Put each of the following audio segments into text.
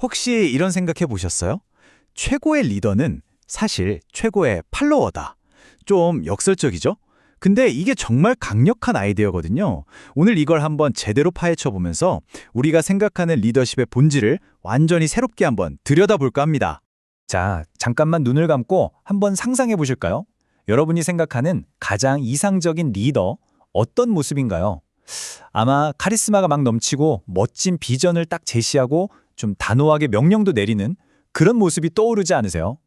혹시 이런 생각해 보셨어요? 최고의 리더는 사실 최고의 팔로워다. 좀 역설적이죠? 근데 이게 정말 강력한 아이디어거든요. 오늘 이걸 한번 제대로 파헤쳐 보면서 우리가 생각하는 리더십의 본질을 완전히 새롭게 한번 들여다볼까 합니다. 자, 잠깐만 눈을 감고 한번 상상해 보실까요? 여러분이 생각하는 가장 이상적인 리더, 어떤 모습인가요? 아마 카리스마가 막 넘치고 멋진 비전을 딱 제시하고 좀 단호하게 명령도 내리는 그런 모습이 떠오르지 않으세요?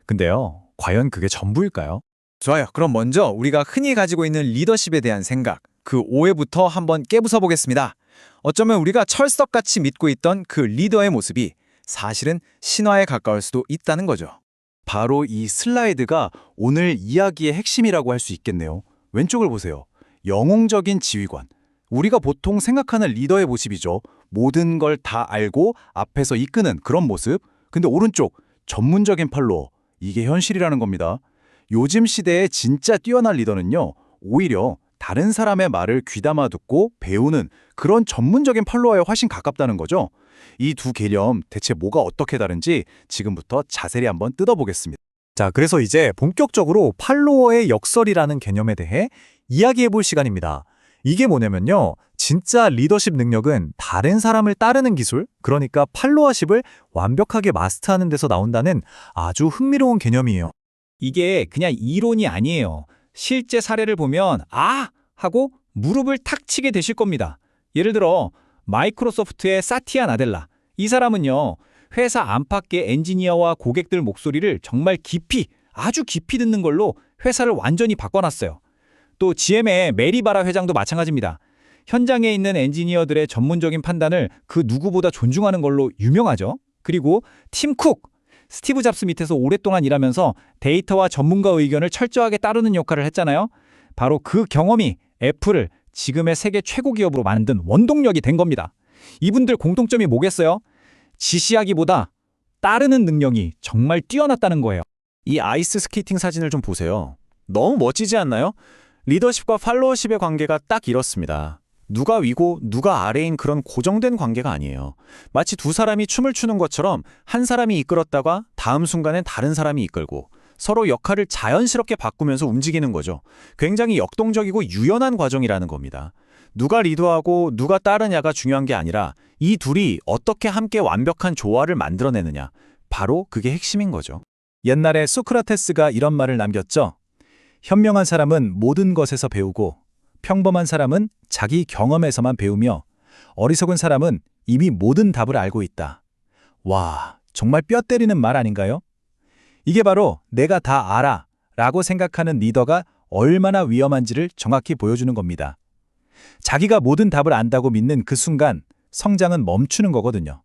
근데요, 과연 그게 전부일까요? 좋아요. 그럼 먼저 우리가 흔히 가지고 있는 리더십에 대한 생각, 그 오해부터 한번 깨부숴 보겠습니다. 어쩌면 우리가 철석같이 믿고 있던 그 리더의 모습이 사실은 신화에 가까울 수도 있다는 거죠. 바로 이 슬라이드가 오늘 이야기의 핵심이라고 할 수 있겠네요. 왼쪽을 보세요. 영웅적인 지휘관. 우리가 보통 생각하는 리더의 모습이죠. 모든 걸 다 알고 앞에서 이끄는 그런 모습. 근데 오른쪽, 전문적인 팔로워. 이게 현실이라는 겁니다. 요즘 시대의 진짜 뛰어난 리더는요, 오히려 다른 사람의 말을 귀담아 듣고 배우는 그런 전문적인 팔로워에 훨씬 가깝다는 거죠. 이 두 개념 대체 뭐가 어떻게 다른지 지금부터 자세히 한번 뜯어보겠습니다. 자, 그래서 이제 본격적으로 팔로워의 역설이라는 개념에 대해 이야기해 볼 시간입니다. 이게 뭐냐면요, 진짜 리더십 능력은 다른 사람을 따르는 기술, 그러니까 팔로워십을 완벽하게 마스터하는 데서 나온다는 아주 흥미로운 개념이에요. 이게 그냥 이론이 아니에요. 실제 사례를 보면 아! 하고 무릎을 탁 치게 되실 겁니다. 예를 들어 마이크로소프트의 사티아 나델라. 이 사람은요, 회사 안팎의 엔지니어와 고객들 목소리를 정말 깊이, 아주 깊이 듣는 걸로 회사를 완전히 바꿔놨어요. 또 GM의 메리 바라 회장도 마찬가지입니다. 현장에 있는 엔지니어들의 전문적인 판단을 그 누구보다 존중하는 걸로 유명하죠. 그리고 팀 쿡, 스티브 잡스 밑에서 오랫동안 일하면서 데이터와 전문가 의견을 철저하게 따르는 역할을 했잖아요. 바로 그 경험이 애플을 지금의 세계 최고 기업으로 만든 원동력이 된 겁니다. 이분들 공통점이 뭐겠어요? 지시하기보다 따르는 능력이 정말 뛰어났다는 거예요. 이 아이스 스케이팅 사진을 좀 보세요. 너무 멋지지 않나요? 리더십과 팔로워십의 관계가 딱 이렇습니다. 누가 위고 누가 아래인 그런 고정된 관계가 아니에요. 마치 두 사람이 춤을 추는 것처럼 한 사람이 이끌었다가 다음 순간엔 다른 사람이 이끌고 서로 역할을 자연스럽게 바꾸면서 움직이는 거죠. 굉장히 역동적이고 유연한 과정이라는 겁니다. 누가 리더하고 누가 따르냐가 중요한 게 아니라 이 둘이 어떻게 함께 완벽한 조화를 만들어내느냐. 바로 그게 핵심인 거죠. 옛날에 소크라테스가 이런 말을 남겼죠. 현명한 사람은 모든 것에서 배우고 평범한 사람은 자기 경험에서만 배우며 어리석은 사람은 이미 모든 답을 알고 있다. 와, 정말 뼈 때리는 말 아닌가요? 이게 바로 내가 다 알아 라고 생각하는 리더가 얼마나 위험한지를 정확히 보여주는 겁니다. 자기가 모든 답을 안다고 믿는 그 순간 성장은 멈추는 거거든요.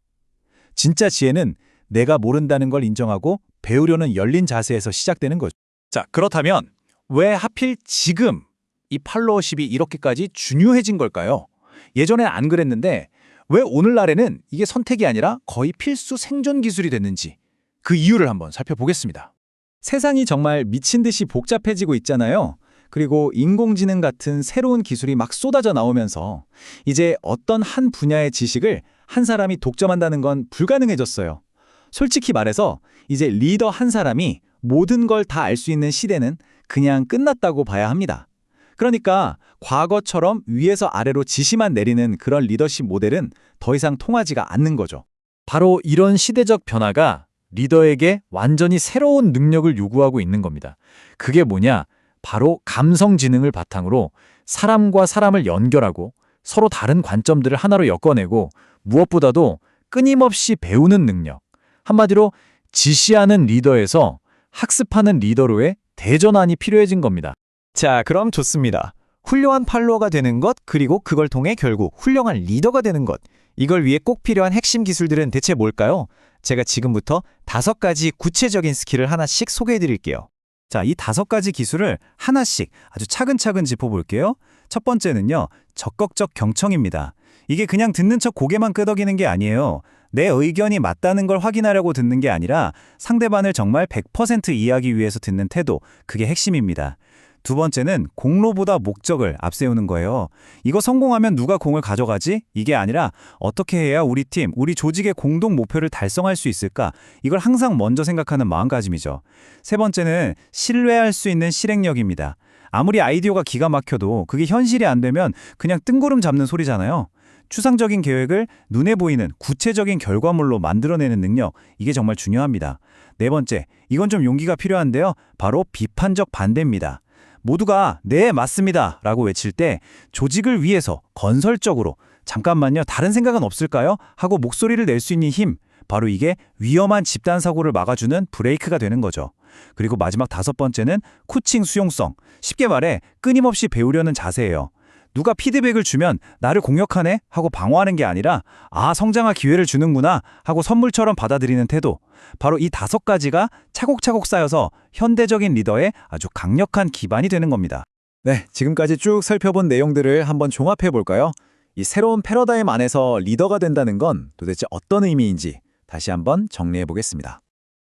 진짜 지혜는 내가 모른다는 걸 인정하고 배우려는 열린 자세에서 시작되는 거죠. 자, 그렇다면 왜 하필 지금 이 팔로워십이 이렇게까지 중요해진 걸까요? 예전엔 안 그랬는데 왜 오늘날에는 이게 선택이 아니라 거의 필수 생존 기술이 됐는지 그 이유를 한번 살펴보겠습니다. 세상이 정말 미친 듯이 복잡해지고 있잖아요. 그리고 인공지능 같은 새로운 기술이 막 쏟아져 나오면서 이제 어떤 한 분야의 지식을 한 사람이 독점한다는 건 불가능해졌어요. 솔직히 말해서 이제 리더 한 사람이 모든 걸 다 알 수 있는 시대는 그냥 끝났다고 봐야 합니다. 그러니까 과거처럼 위에서 아래로 지시만 내리는 그런 리더십 모델은 더 이상 통하지가 않는 거죠. 바로 이런 시대적 변화가 리더에게 완전히 새로운 능력을 요구하고 있는 겁니다. 그게 뭐냐? 바로 감성지능을 바탕으로 사람과 사람을 연결하고 서로 다른 관점들을 하나로 엮어내고 무엇보다도 끊임없이 배우는 능력. 한마디로 지시하는 리더에서 학습하는 리더로의 대전환이 필요해진 겁니다. 자, 그럼 좋습니다. 훌륭한 팔로워가 되는 것, 그리고 그걸 통해 결국 훌륭한 리더가 되는 것. 이걸 위해 꼭 필요한 핵심 기술들은 대체 뭘까요? 제가 지금부터 5가지 구체적인 스킬을 하나씩 소개해 드릴게요. 자, 이 5가지 기술을 하나씩 아주 차근차근 짚어볼게요. 첫 번째는요, 적극적 경청입니다. 이게 그냥 듣는 척 고개만 끄덕이는 게 아니에요. 내 의견이 맞다는 걸 확인하려고 듣는 게 아니라 상대방을 정말 100% 이해하기 위해서 듣는 태도, 그게 핵심입니다. 두 번째는 공로보다 목적을 앞세우는 거예요. 이거 성공하면 누가 공을 가져가지? 이게 아니라 어떻게 해야 우리 팀, 우리 조직의 공동 목표를 달성할 수 있을까? 이걸 항상 먼저 생각하는 마음가짐이죠. 세 번째는 신뢰할 수 있는 실행력입니다. 아무리 아이디어가 기가 막혀도 그게 현실이 안 되면 그냥 뜬구름 잡는 소리잖아요. 추상적인 계획을 눈에 보이는 구체적인 결과물로 만들어내는 능력, 이게 정말 중요합니다. 네 번째, 이건 좀 용기가 필요한데요. 바로 비판적 반대입니다. 모두가 네, 맞습니다 라고 외칠 때 조직을 위해서 건설적으로 잠깐만요, 다른 생각은 없을까요? 하고 목소리를 낼 수 있는 힘, 바로 이게 위험한 집단 사고를 막아주는 브레이크가 되는 거죠. 그리고 마지막 다섯 번째는 코칭 수용성, 쉽게 말해 끊임없이 배우려는 자세예요. 누가 피드백을 주면 나를 공격하네 하고 방어하는 게 아니라 아, 성장할 기회를 주는구나 하고 선물처럼 받아들이는 태도. 바로 이 다섯 가지가 차곡차곡 쌓여서 현대적인 리더의 아주 강력한 기반이 되는 겁니다. 네, 지금까지 쭉 살펴본 내용들을 한번 종합해 볼까요? 이 새로운 패러다임 안에서 리더가 된다는 건 도대체 어떤 의미인지 다시 한번 정리해 보겠습니다.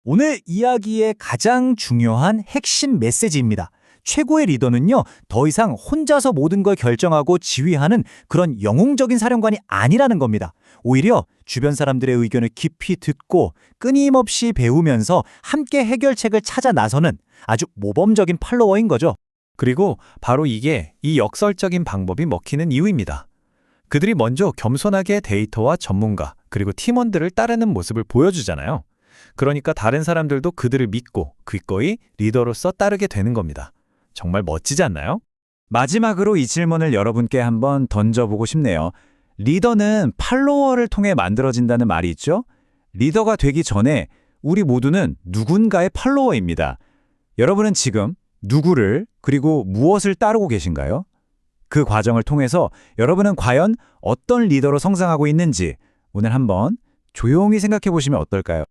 오늘 이야기의 가장 중요한 핵심 메시지입니다. 최고의 리더는요, 더 이상 혼자서 모든 걸 결정하고 지휘하는 그런 영웅적인 사령관이 아니라는 겁니다. 오히려 주변 사람들의 의견을 깊이 듣고 끊임없이 배우면서 함께 해결책을 찾아 나서는 아주 모범적인 팔로워인 거죠. 그리고 바로 이게 이 역설적인 방법이 먹히는 이유입니다. 그들이 먼저 겸손하게 데이터와 전문가, 그리고 팀원들을 따르는 모습을 보여주잖아요. 그러니까 다른 사람들도 그들을 믿고 기꺼이 리더로서 따르게 되는 겁니다. 정말 멋지지 않나요? 마지막으로 이 질문을 여러분께 한번 던져보고 싶네요. 리더는 팔로워를 통해 만들어진다는 말이 있죠? 리더가 되기 전에 우리 모두는 누군가의 팔로워입니다. 여러분은 지금 누구를 그리고 무엇을 따르고 계신가요? 그 과정을 통해서 여러분은 과연 어떤 리더로 성장하고 있는지 오늘 한번 조용히 생각해 보시면 어떨까요?